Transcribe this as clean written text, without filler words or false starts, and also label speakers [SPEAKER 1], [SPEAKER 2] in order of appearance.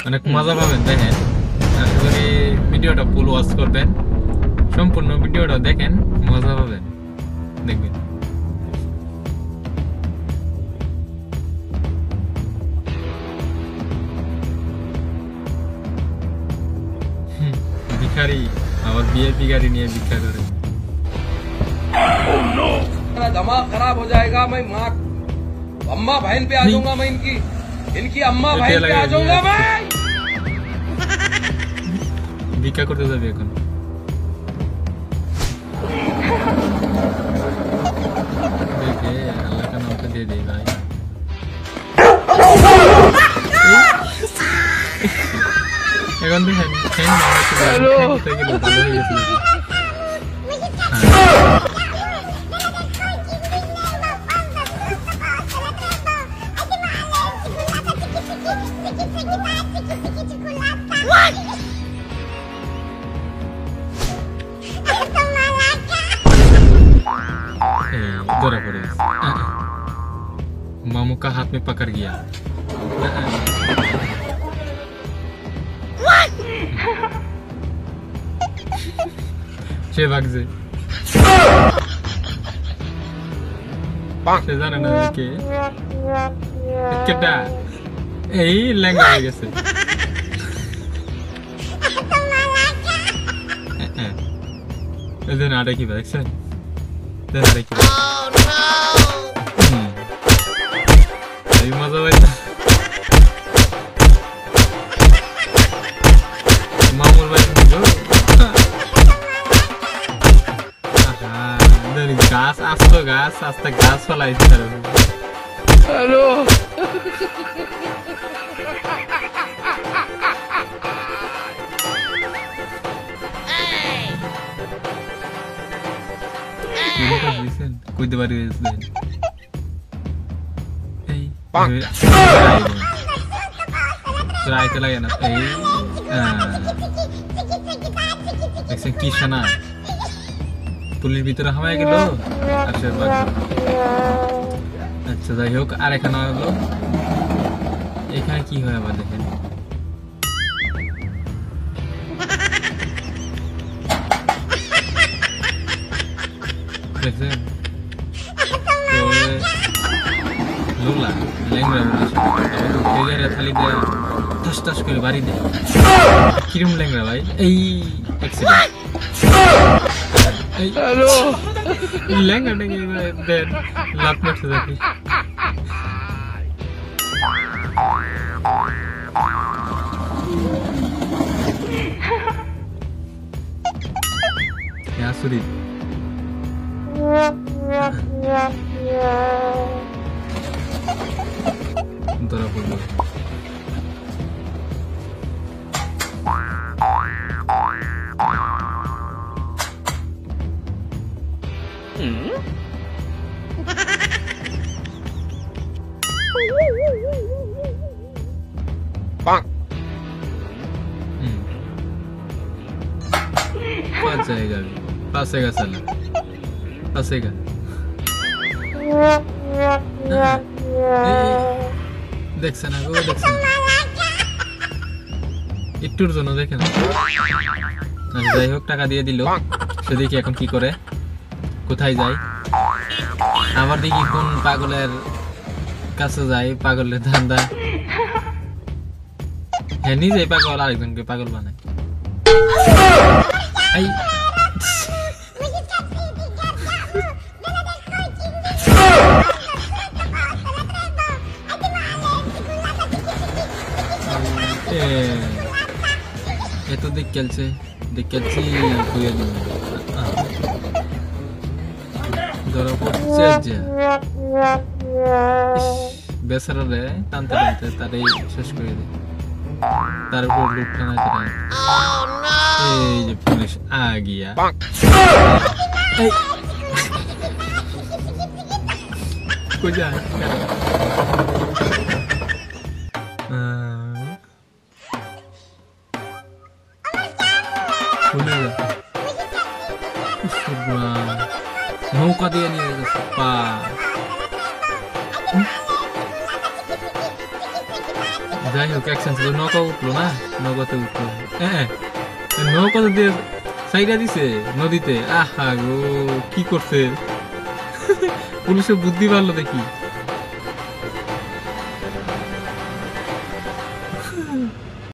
[SPEAKER 1] অনেক মজা পাবেন দেখেন আশা করি ভিডিওটা ফুল ওয়াচ করবেন সম্পূর্ণ ভিডিওটা দেখেন মজা পাবেন দেখবেন ভিখারি আবার ভিআইপি গাড়ি নিয়ে ভিক্ষা করে
[SPEAKER 2] मेरा दिमाग खराब हो जाएगा मैं माँ अम्मा बहन पे आ जाऊंगा मैं इनकी अम्मा बहन पे आ जाऊंगा मैं
[SPEAKER 1] ভিক্ষা করতে যাবে এখন দেখে আল্লাহ का नाम पे दे दे भाई এখন দেখেন ঠ্যাং মারতে গেল ভালো হয়ে গেছে धरा पड़े मामू का हाथ में पकड़ गया से भाग से जाने ना के केटा এই ল্যাঙ্গা হয়ে গেছে এদের আড়াই কি দেখছেন মজা পাইছে মামুর ভাই গাছ আসতো গাছ আস্তে গাছ ফলাইছে হ্যালো কইতে পারি রাইতে লাগে না এই দেখছেন কি সানা পুলির ভিতরে হামায় গেল আচ্ছা যাই হোক আর এখানে হলো এখানে কি হয় আবার দেখেন দেখছেন লোলা ল্যাংড়া বলেছে থালি দেয় ঠাস ঠাস করে বাড়ি দেয় কিরম ল্যাংড়া ভাই এই ল্যাংড়া নাকি দেন লাভ করতে থাকি আসুরি ধরা পড়লো पासेगा साला पासेगा দেখছেন না গো দেখছেন একটুর জন্য দেখেন যাই হোক টাকা দিয়ে দিল সে দেখি এখন কি করে কোথায় যায় আবার দেখি কোন পাগলের কাছে যায় পাগলের ধান্দা হ্যাঁ নিজেই পাগল আরেকজনকে পাগল বানায় এই এতো দেখ খেলছে কইয়া দিন ধরা পড়ছে যে বেচারা রে টানতে টানতে তারই শেষ করে দেয় তার উপর লুট টানাতে এই যে পুলিশ আ গিয়া কই যা নৌকা দিয়ে নিয়ে গেছে যাই হোক এক চান্স নৌকা উঠলো না, নৌকাতে উঠলো, হ্যাঁ নৌকাতে দিয়ে সাইডা দিছে নদীতে। আহা গো কি করছে, পুলিশের বুদ্ধি পারলো দেখি।